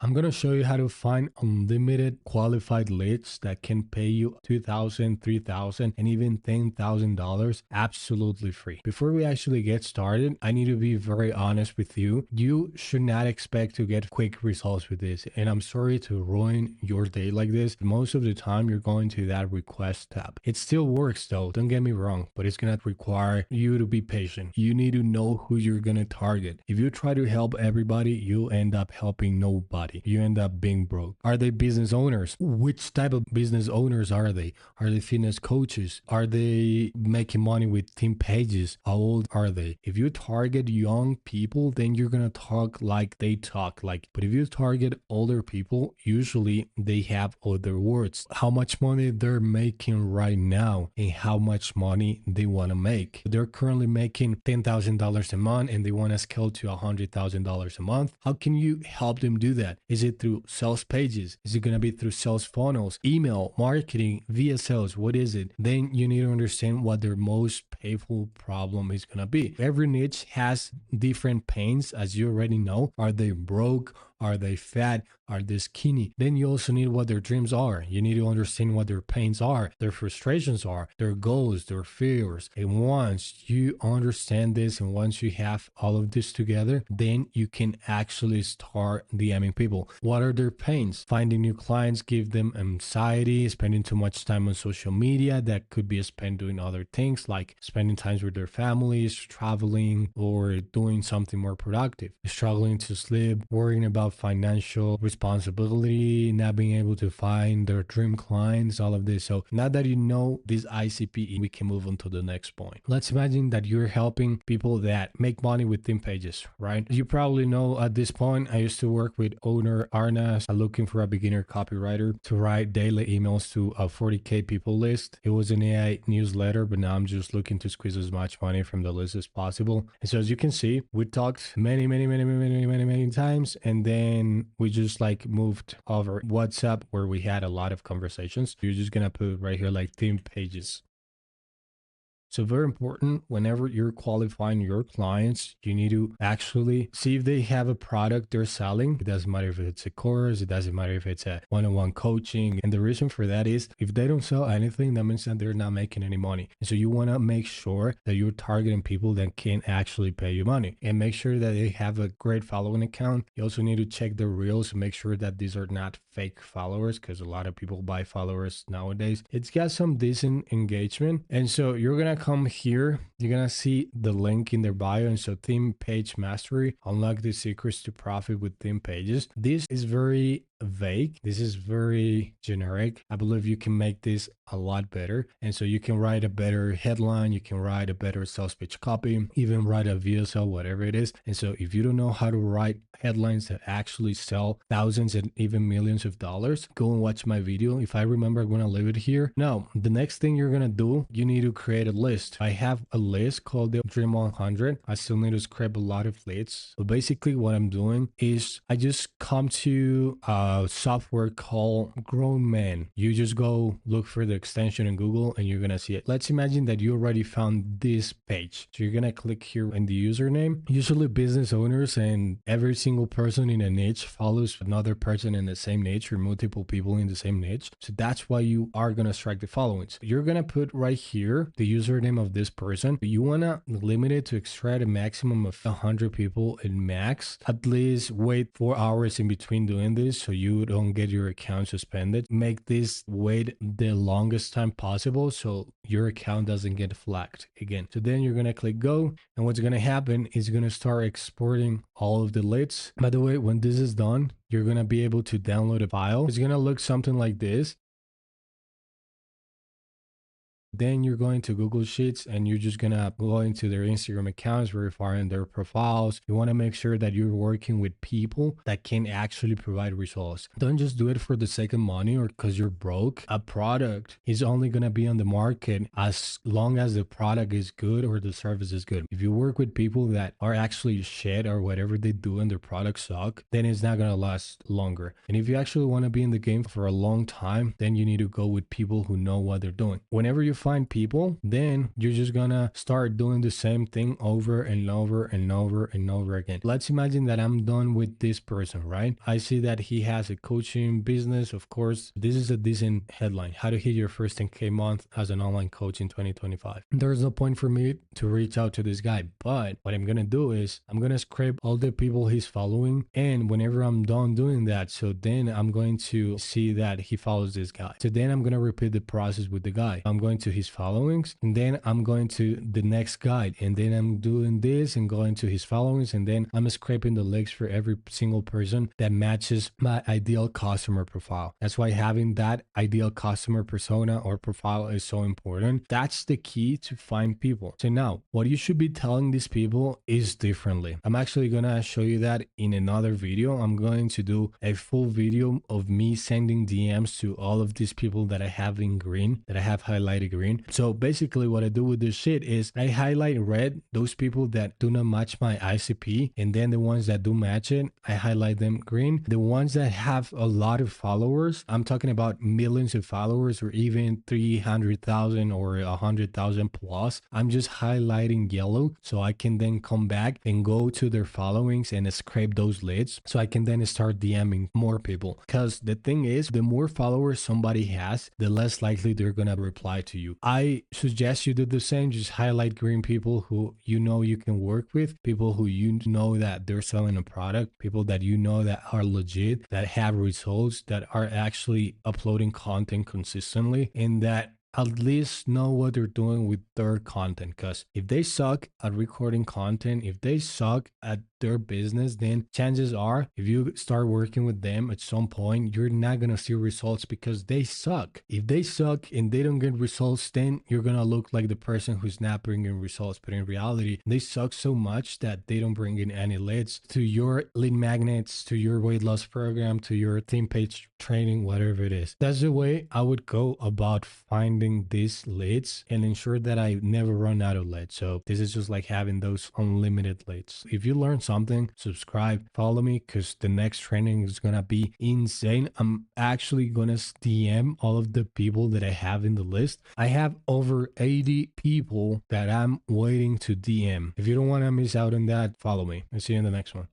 I'm going to show you how to find unlimited qualified leads that can pay you $2,000, $3,000, and even $10,000 absolutely free. Before we actually get started, I need to be very honest with you. You should not expect to get quick results with this. And I'm sorry to ruin your day like this. Most of the time, you're going to that request tab. It still works though, don't get me wrong, but it's going to require you to be patient. You need to know who you're going to target. If you try to help everybody, you'll end up helping nobody. You end up being broke. Are they business owners? Which type of business owners are they? Are they fitness coaches? Are they making money with team pages? How old are they? If you target young people, then you're gonna talk like they talk. But if you target older people, usually they have other words. How much money they're making right now and how much money they want to make. They're currently making $10,000 a month and they want to scale to $100,000 a month. How can you help them do that? Is it through sales pages? Is it going to be through sales funnels, email, marketing, via sales? What is it? Then you need to understand what their most painful problem is going to be. Every niche has different pains, as you already know. Are they broke? Are they fat? Are they skinny? Then you also need what their dreams are. You need to understand what their pains are, their frustrations are, their goals, their fears. And once you understand this and once you have all of this together, then you can actually start DMing people. What are their pains? Finding new clients give them anxiety, spending too much time on social media that could be spent doing other things like spending time with their families, traveling, or doing something more productive. Struggling to sleep, worrying about financial responsibility, not being able to find their dream clients, all of this. So now that you know this ICP, we can move on to the next point. Let's imagine that you're helping people that make money with theme pages, right? You probably know at this point, I used to work with owner Arnas, looking for a beginner copywriter to write daily emails to a 40K people list. It was an AI newsletter, but now I'm just looking to squeeze as much money from the list as possible. And so as you can see, we talked many times, and then we just moved over WhatsApp where we had a lot of conversations. You're just gonna put right here theme pages. So very important, whenever you're qualifying your clients, you need to actually see if they have a product they're selling. It doesn't matter if it's a course, it doesn't matter if it's a one-on-one coaching. And the reason for that is if they don't sell anything, that means that they're not making any money. And so you want to make sure that you're targeting people that can actually pay you money and make sure that they have a great following account. You also need to check the reels and make sure that these are not fake followers, because a lot of people buy followers nowadays. It's got some decent engagement. And so you're going to come here, you're gonna see the link in their bio. And so theme page mastery, unlock the secrets to profit with theme pages. This is very vague. This is very generic. I believe you can make this a lot better. And so you can write a better headline, you can write a better sales pitch copy, even write a VSL, whatever it is. And so if you don't know how to write headlines that actually sell thousands and even millions of dollars, go and watch my video. If I remember, I'm gonna leave it here. Now, the next thing you're gonna do, you need to create a list. I have a list called the Dream 100. I still need to scrape a lot of leads. But basically what I'm doing is I just come to software called Grown Man. You just go look for the extension in Google and you're gonna see it. Let's imagine that you already found this page. So you're gonna click here in the username. Usually business owners and every single person in a niche follows another person in the same niche or multiple people in the same niche. So that's why you are gonna strike the followings. You're gonna put right here the username of this person. You wanna limit it to extract a maximum of 100 people in max. At least wait 4 hours in between doing this so you don't get your account suspended. Make this wait the longest time possible so your account doesn't get flagged again. So then you're gonna click go, and what's gonna happen is gonna start exporting all of the leads. By the way, when this is done, you're gonna be able to download a file. It's gonna look something like this. Then you're going to Google Sheets and you're just gonna go into their Instagram accounts, verifying their profiles. You want to make sure that you're working with people that can actually provide results. Don't just do it for the sake of money or because you're broke. A product is only gonna be on the market as long as the product is good or the service is good. If you work with people that are actually shit or whatever they do and their products suck, then it's not gonna last longer. And if you actually want to be in the game for a long time, then you need to go with people who know what they're doing. Whenever you find people, then you're just gonna start doing the same thing over and over and over and over again. Let's imagine that I'm done with this person, right? I see that he has a coaching business. Of course, this is a decent headline: how to hit your first 10K month as an online coach in 2025. There's no point for me to reach out to this guy, but what I'm gonna do is I'm gonna scrape all the people he's following, and whenever I'm done doing that, so then I'm going to see that he follows this guy. So then I'm gonna repeat the process with the guy. I'm going to his followings, and then I'm going to the next guide, and then I'm doing this and going to his followings, and then I'm scraping the legs for every single person that matches my ideal customer profile. That's why having that ideal customer persona or profile is so important. That's the key to find people. So now what you should be telling these people is differently. I'm actually gonna show you that in another video. I'm going to do a full video of me sending DMs to all of these people that I have in green, that I have highlighted green. So basically what I do with this shit is I highlight red those people that do not match my ICP, and then the ones that do match it, I highlight them green. The ones that have a lot of followers, I'm talking about millions of followers or even 300,000 or 100,000 plus, I'm just highlighting yellow, so I can then come back and go to their followings and scrape those leads, so I can then start DMing more people. Because the thing is, the more followers somebody has, the less likely they're gonna reply to you. I suggest you do the same. Just highlight green people who you know you can work with, people who you know that they're selling a product, people that you know that are legit, that have results, that are actually uploading content consistently, and that at least know what they're doing with their content. Because if they suck at recording content, if they suck at their business, then chances are if you start working with them at some point, you're not gonna see results because they suck. If they suck and they don't get results, then you're gonna look like the person who's not bringing results. But in reality, they suck so much that they don't bring in any leads to your lead magnets, to your weight loss program, to your theme page training, whatever it is. That's the way I would go about finding these leads and ensure that I never run out of leads. So this is just like having those unlimited leads. If you learn something, subscribe, follow me, because the next training is gonna be insane. I'm actually gonna DM all of the people that I have in the list. I have over 80 people that I'm waiting to DM. If you don't want to miss out on that, follow me. I'll see you in the next one.